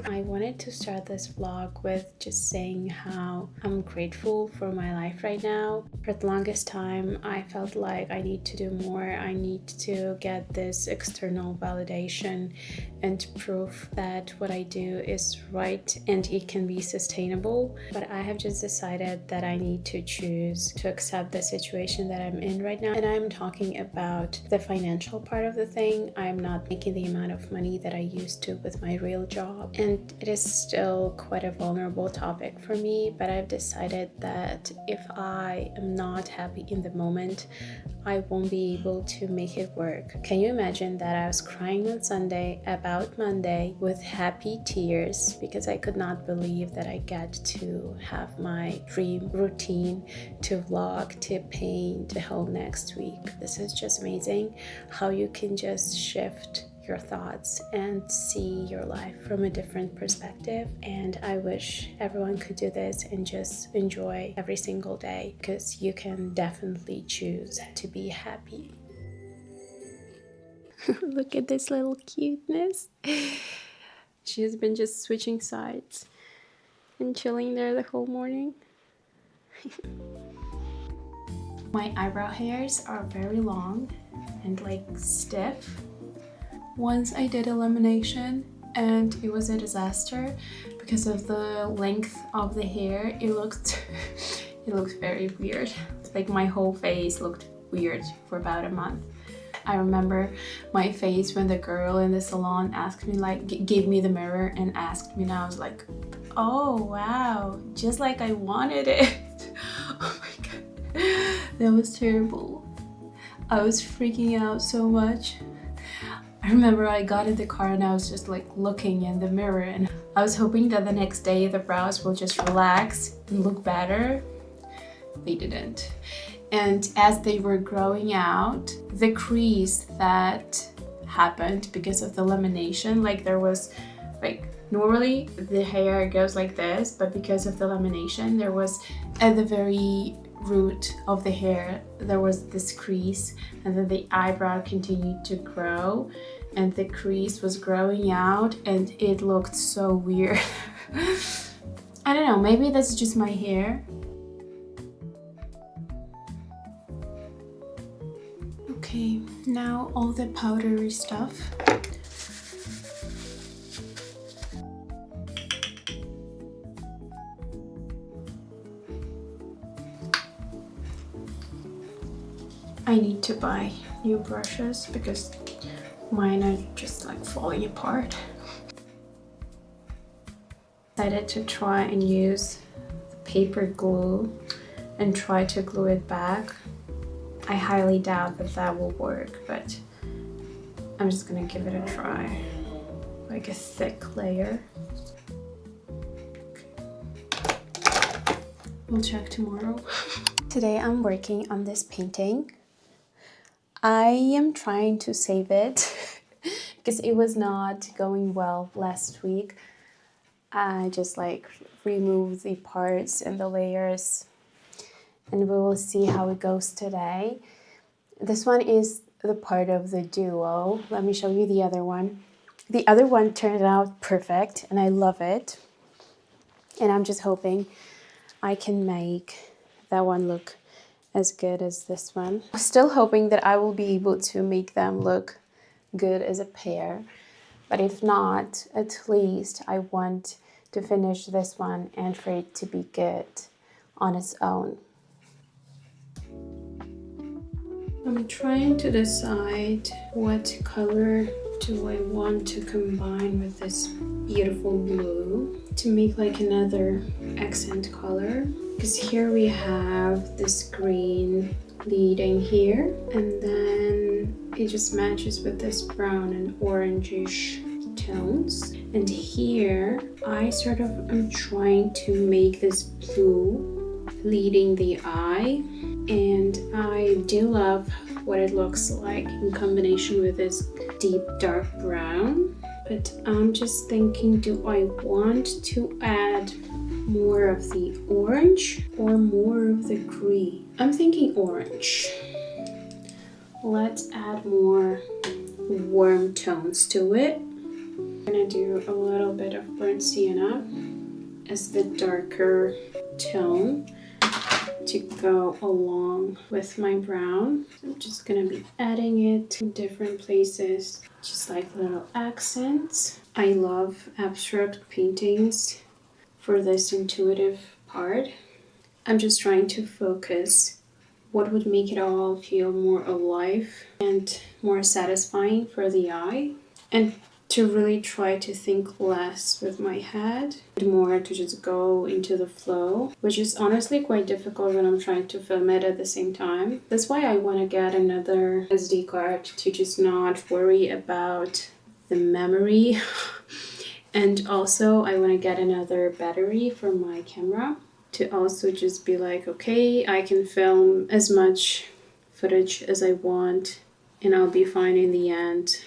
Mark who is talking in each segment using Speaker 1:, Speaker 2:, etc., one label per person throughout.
Speaker 1: I wanted to start this vlog with just saying how I'm grateful for my life right now. For the longest time, I felt like I need to do more. I need to get this external validation and proof that what I do is right and it can be sustainable. But I have just decided that I need to choose to accept the situation that I'm in right now. And I'm talking about the financial part of the thing. I'm not making the amount of money that I used to with my real job. And it is still quite a vulnerable topic for me, but I've decided that if I am not happy in the moment, I won't be able to make it work. Can you imagine that I was crying on Sunday about Monday with happy tears because I could not believe that I get to have my dream routine, to vlog, to paint the whole next week. This is just amazing how you can just shift your thoughts and see your life from a different perspective. And I wish everyone could do this and just enjoy every single day, because you can definitely choose to be happy. Look at this little cuteness. She's been just switching sides and chilling there the whole morning. My eyebrow hairs are very long and like stiff. Once I did a lamination and it was a disaster because of the length of the hair. It looked very weird. Like my whole face looked weird for about a month. I remember my face when the girl in the salon asked me, like, gave me the mirror and asked me, and I was like, oh wow, just like I wanted it. Oh my god, that was terrible. I was freaking out so much. I remember I got in the car and I was just like looking in the mirror, and I was hoping that the next day the brows will just relax and look better. They didn't. And as they were growing out, the crease that happened because of the lamination, like there was like, normally the hair goes like this, but because of the lamination, there was at the very root of the hair, there was this crease, and then the eyebrow continued to grow and the crease was growing out and it looked so weird. I don't know, maybe that's just my hair. Okay, now all the powdery stuff. I need to buy new brushes because mine are just like falling apart. Decided to try and use the paper glue and try to glue it back. I highly doubt that that will work, but I'm just gonna give it a try. Like a thick layer. We'll check tomorrow. Today I'm working on this painting. I am trying to save it because it was not going well last week. I just like removed the parts and the layers, and we will see how it goes today. This one is the part of the duo. Let me show you the other one. The other one turned out perfect and I love it. And I'm just hoping I can make that one look as good as this one. I'm still hoping that I will be able to make them look good as a pair. But if not, at least I want to finish this one and for it to be good on its own. I'm trying to decide what color do I want to combine with this beautiful blue to make like another accent color. Because here we have this green leading here, and then it just matches with this brown and orangish tones. And here I sort of am trying to make this blue leading the eye, and I do love what it looks like in combination with this deep dark brown. But I'm just thinking, do I want to add more of the orange or more of the green? I'm thinking orange. Let's add more warm tones to it. I'm gonna do a little bit of burnt sienna as the darker tone to go along with my brown. I'm just gonna be adding it in different places, just like little accents. I love abstract paintings for this intuitive part. I'm just trying to focus what would make it all feel more alive and more satisfying for the eye, and to really try to think less with my head, more to just go into the flow, which is honestly quite difficult when I'm trying to film it at the same time. That's why I want to get another SD card to just not worry about the memory. And also I want to get another battery for my camera to also just be like, okay, I can film as much footage as I want and I'll be fine in the end.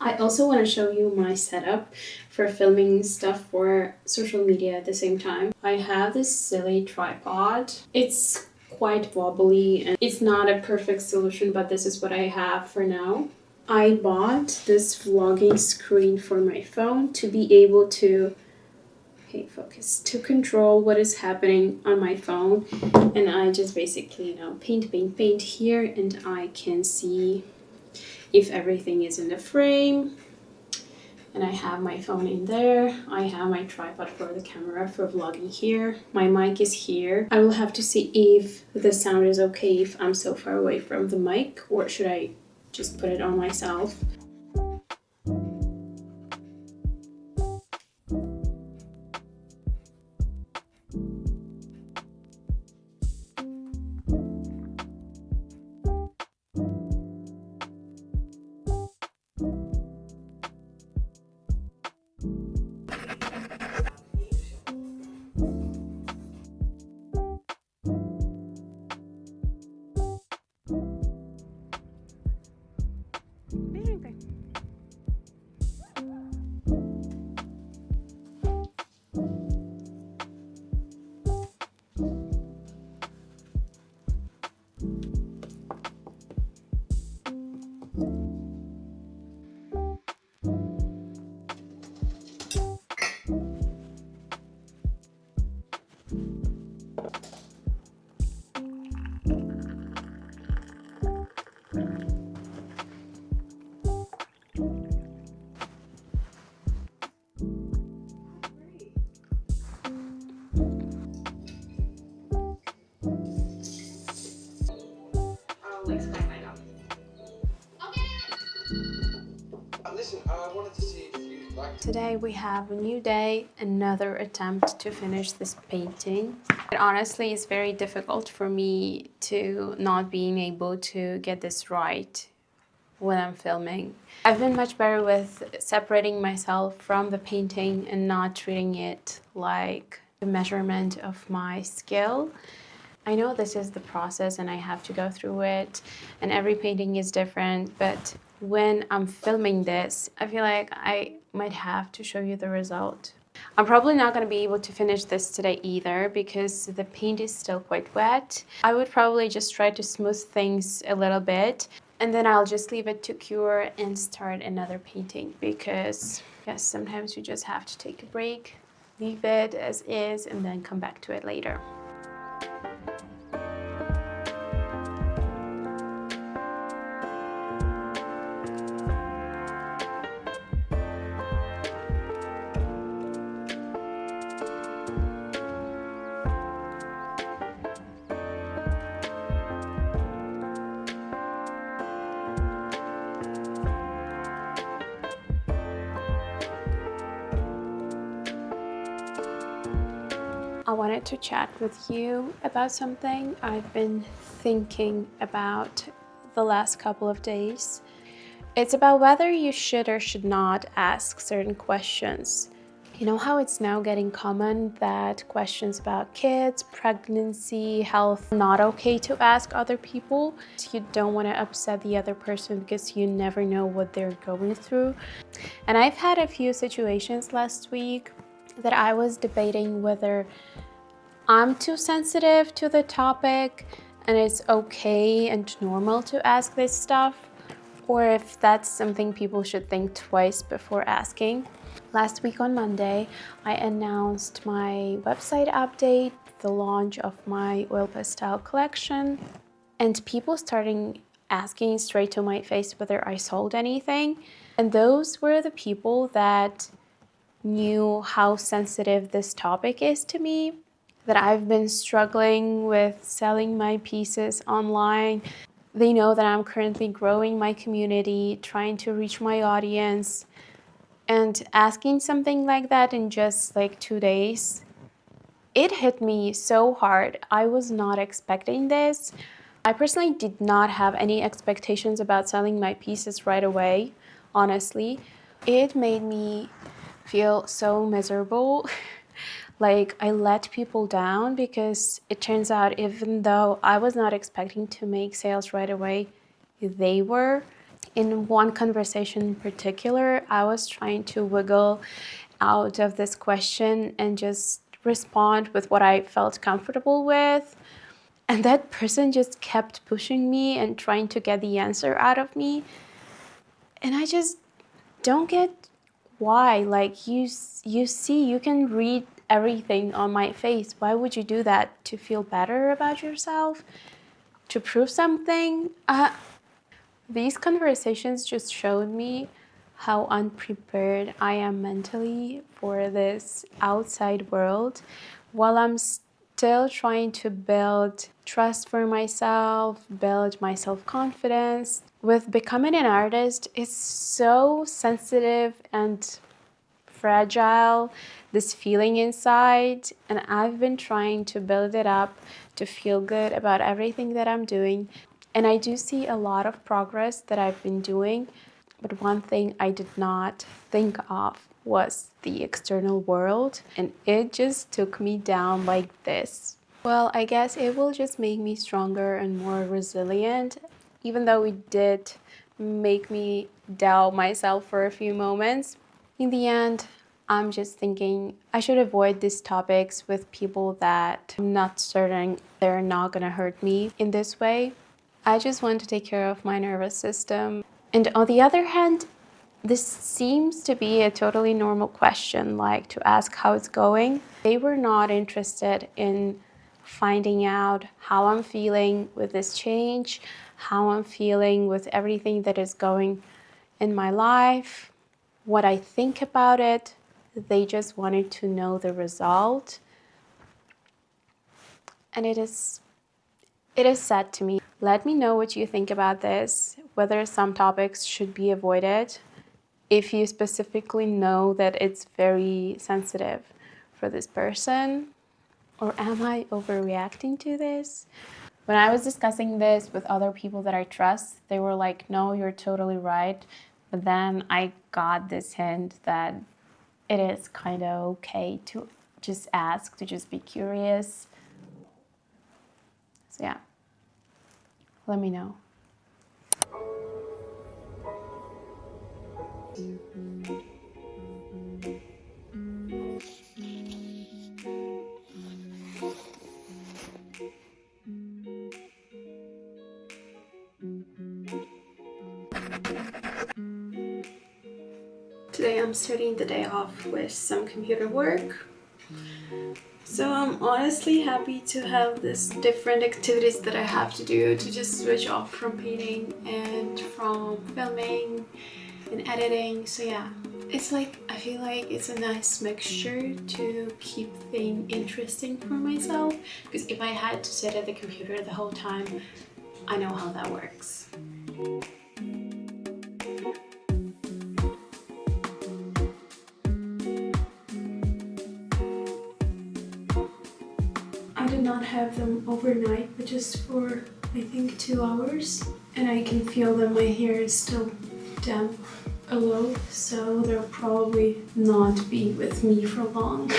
Speaker 1: I also want to show you my setup for filming stuff for social media at the same time. I have this silly tripod. It's quite wobbly and it's not a perfect solution, but this is what I have for now. I bought this vlogging screen for my phone to be able to to control what is happening on my phone, and I just basically paint here, and I can see if everything is in the frame, and I have my phone in there. I have my tripod for the camera for vlogging here. My mic is here. I will have to see if the sound is okay if I'm so far away from the mic, or should I just put it on myself. Today we have a new day, another attempt to finish this painting. It honestly is very difficult for me to not being able to get this right when I'm filming. I've been much better with separating myself from the painting and not treating it like a measurement of my skill. I know this is the process and I have to go through it, and every painting is different, but when I'm filming this, I feel like I might have to show you the result. I'm probably not going to be able to finish this today either because the paint is still quite wet. I would probably just try to smooth things a little bit, and then I'll just leave it to cure and start another painting, because yes, sometimes you just have to take a break, leave it as is, and then come back to it later. I wanted to chat with you about something I've been thinking about the last couple of days. It's about whether you should or should not ask certain questions. You know how it's now getting common that questions about kids, pregnancy, health, are not okay to ask other people. You don't want to upset the other person because you never know what they're going through. And I've had a few situations last week that I was debating whether I'm too sensitive to the topic and it's okay and normal to ask this stuff, or if that's something people should think twice before asking. Last week on Monday, I announced my website update, the launch of my oil pastel collection, and people starting asking straight to my face whether I sold anything. And those were the people that knew how sensitive this topic is to me, that I've been struggling with selling my pieces online. They know that I'm currently growing my community, trying to reach my audience, and asking something like that in just like 2 days, it hit me so hard. I was not expecting this. I personally did not have any expectations about selling my pieces right away, honestly. It made me feel so miserable. Like I let people down, because it turns out even though I was not expecting to make sales right away, they were. In one conversation in particular, I was trying to wiggle out of this question and just respond with what I felt comfortable with. And that person just kept pushing me and trying to get the answer out of me. And I just don't get why. Like you see, you can read everything on my face. Why would you do that? To feel better about yourself? To prove something? These conversations just showed me how unprepared I am mentally for this outside world, while I'm still trying to build trust for myself, build my self-confidence. With becoming an artist, it's so sensitive and fragile, this feeling inside, and I've been trying to build it up to feel good about everything that I'm doing. And I do see a lot of progress that I've been doing, but one thing I did not think of was the external world, and it just took me down like this. Well, I guess it will just make me stronger and more resilient, even though it did make me doubt myself for a few moments. In the end, I'm just thinking I should avoid these topics with people that I'm not certain they're not gonna hurt me in this way. I just want to take care of my nervous system. And on the other hand, this seems to be a totally normal question, like to ask how it's going. They were not interested in finding out how I'm feeling with this change, how I'm feeling with everything that is going in my life, what I think about it. They just wanted to know the result. And it is sad to me. Let me know what you think about this, whether some topics should be avoided, if you specifically know that it's very sensitive for this person, or am I overreacting to this? When I was discussing this with other people that I trust, they were like, no, you're totally right. But then I got this hint that it is kind of okay to just ask, to just be curious. So yeah, let me know. Today I'm starting the day off with some computer work. So I'm honestly happy to have this different activities that I have to do to just switch off from painting and from filming and editing. So yeah, it's like, I feel like it's a nice mixture to keep things interesting for myself, because if I had to sit at the computer the whole time, I know how that works. I did not have them overnight, but just for I think 2 hours, and I can feel that my hair is still damp below, so they'll probably not be with me for long.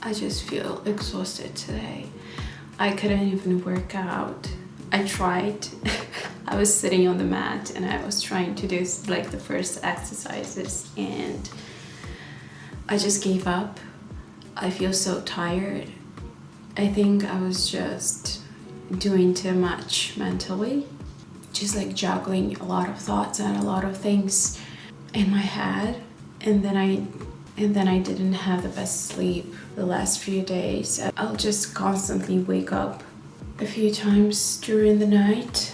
Speaker 1: I just feel exhausted today. I couldn't even work out. I tried. I was sitting on the mat and I was trying to do like the first exercises and I just gave up. I feel so tired. I think I was just doing too much mentally. Just like juggling a lot of thoughts and a lot of things in my head. And then I didn't have the best sleep the last few days. I'll just constantly wake up a few times during the night.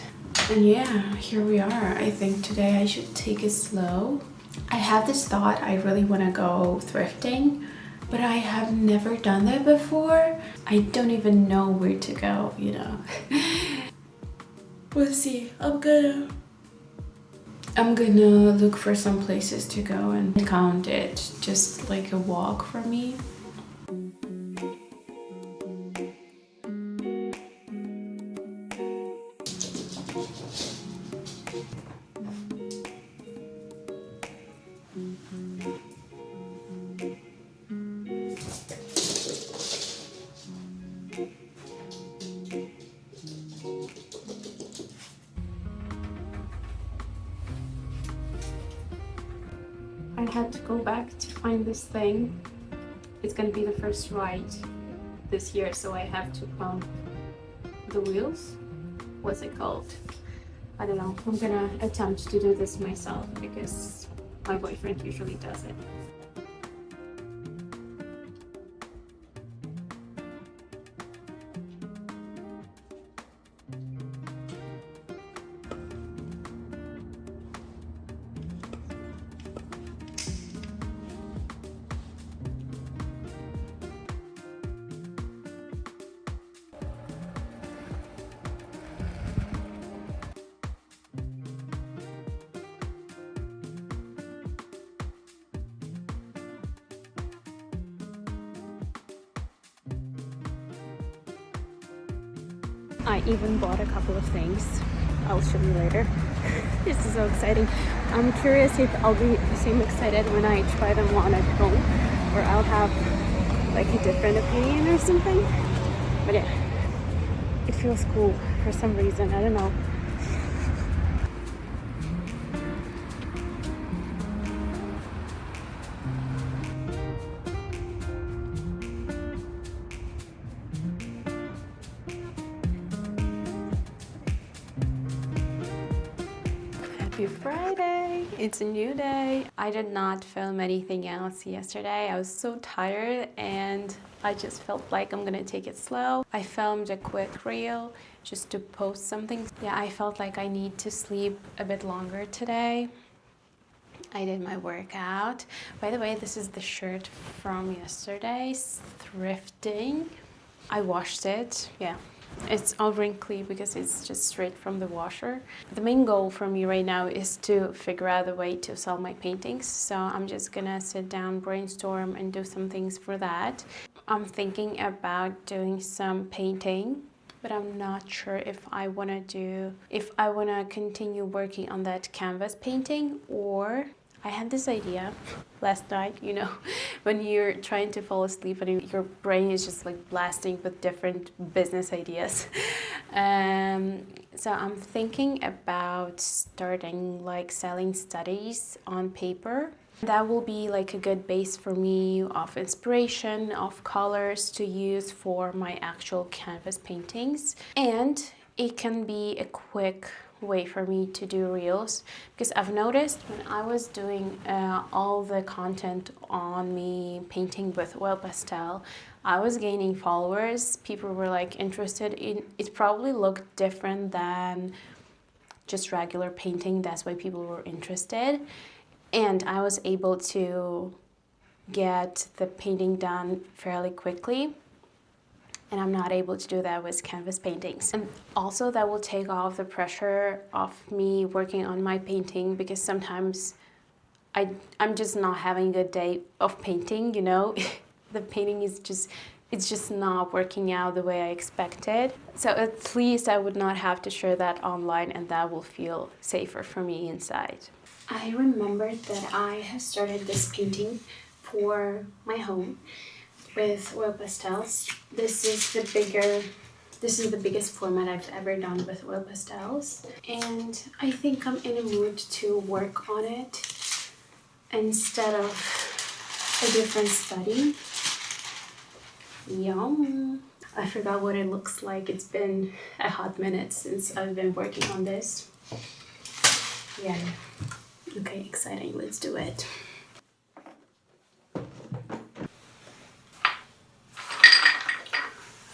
Speaker 1: And yeah, here we are. I think today I should take it slow. I have this thought I really want to go thrifting, but I have never done that before. I don't even know where to go, you know. We'll see. I'm gonna look for some places to go and count it, just like a walk for me. I had to go back to find this thing. It's gonna be the first ride this year, so I have to pump the wheels. What's it called? I don't know. I'm gonna attempt to do this myself because my boyfriend usually does it. I even bought a couple of things. I'll show you later. This is so exciting. I'm curious if I'll be the same excited when I try them on at home, or I'll have like a different opinion or something. But yeah, it feels cool for some reason. I don't know. Happy Friday! It's a new day. I did not film anything else yesterday. I was so tired and I just felt like I'm gonna take it slow. I filmed a quick reel just to post something. Yeah, I felt like I need to sleep a bit longer today. I did my workout. By the way, this is the shirt from yesterday's thrifting. I washed it, yeah. It's all wrinkly because it's just straight from the washer. The main goal for me right now is to figure out a way to sell my paintings. So I'm just gonna sit down, brainstorm, and do some things for that. I'm thinking about doing some painting, but I'm not sure if I wanna continue working on that canvas painting, or I had this idea last night, you know, when you're trying to fall asleep and your brain is just like blasting with different business ideas. So I'm thinking about starting like selling studies on paper. That will be like a good base for me of inspiration, of colors to use for my actual canvas paintings. And it can be a quick way for me to do reels, because I've noticed when I was doing all the content on me painting with oil pastel, I was gaining followers. People were like interested in it. Probably looked different than just regular painting. That's why people were interested. And I was able to get the painting done fairly quickly. And I'm not able to do that with canvas paintings. And also that will take off the pressure of me working on my painting, because sometimes I'm just not having a good day of painting, you know. The painting is just, it's just not working out the way I expected. So at least I would not have to share that online, and that will feel safer for me inside. I remembered that I have started this painting for my home with oil pastels. This is the biggest format I've ever done with oil pastels. And I think I'm in a mood to work on it instead of a different study. Yum! I forgot what it looks like. It's been a hot minute since I've been working on this. Yeah. Okay, exciting. Let's do it.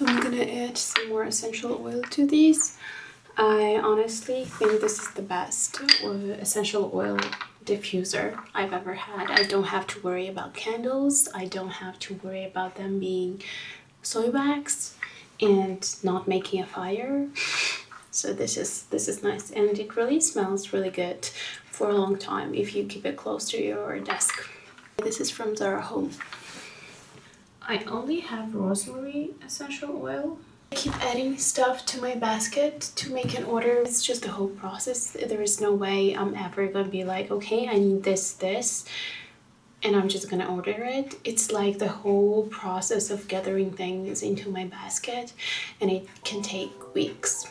Speaker 1: I'm gonna add some more essential oil to these. I honestly think this is the best essential oil diffuser I've ever had. I don't have to worry about candles. I don't have to worry about them being soy wax and not making a fire. So this is nice, and it really smells really good for a long time if you keep it close to your desk. This is from Zara Home. I only have rosemary essential oil. I keep adding stuff to my basket to make an order. It's just the whole process. There is no way I'm ever gonna be like, okay, I need this, and I'm just gonna order it. It's like the whole process of gathering things into my basket, and it can take weeks.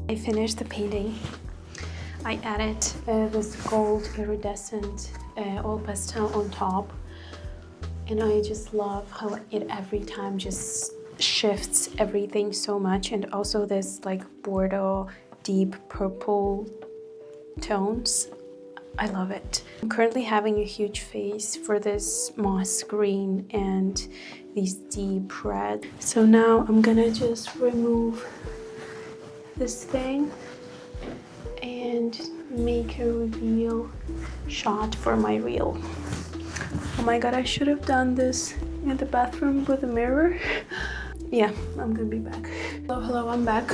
Speaker 1: I finished the painting. I added this gold iridescent oil pastel on top, and I just love how it every time just shifts everything so much, and also this like Bordeaux deep purple tones. I love it. I'm currently having a huge face for this moss green and these deep red. So now I'm gonna just remove this thing and make a reveal shot for my reel. Oh my god, I should have done this in the bathroom with a mirror. Yeah, I'm gonna be back. Hello, I'm back.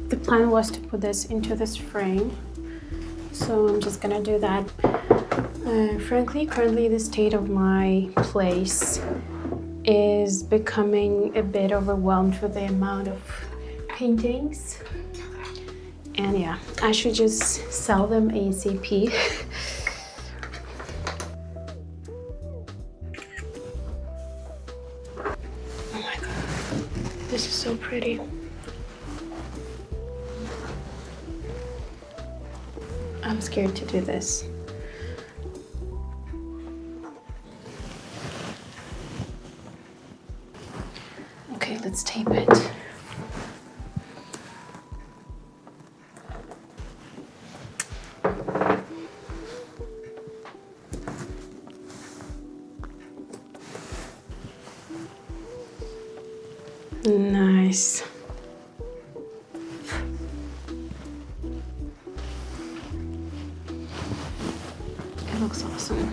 Speaker 1: The plan was to put this into this frame, so I'm just gonna do that. Frankly, currently the state of my place is becoming a bit overwhelmed with the amount of paintings, and yeah, I should just sell them ASAP. Oh my god, this is so pretty. I'm scared to do this. Okay, let's tape it. Nice. It looks awesome.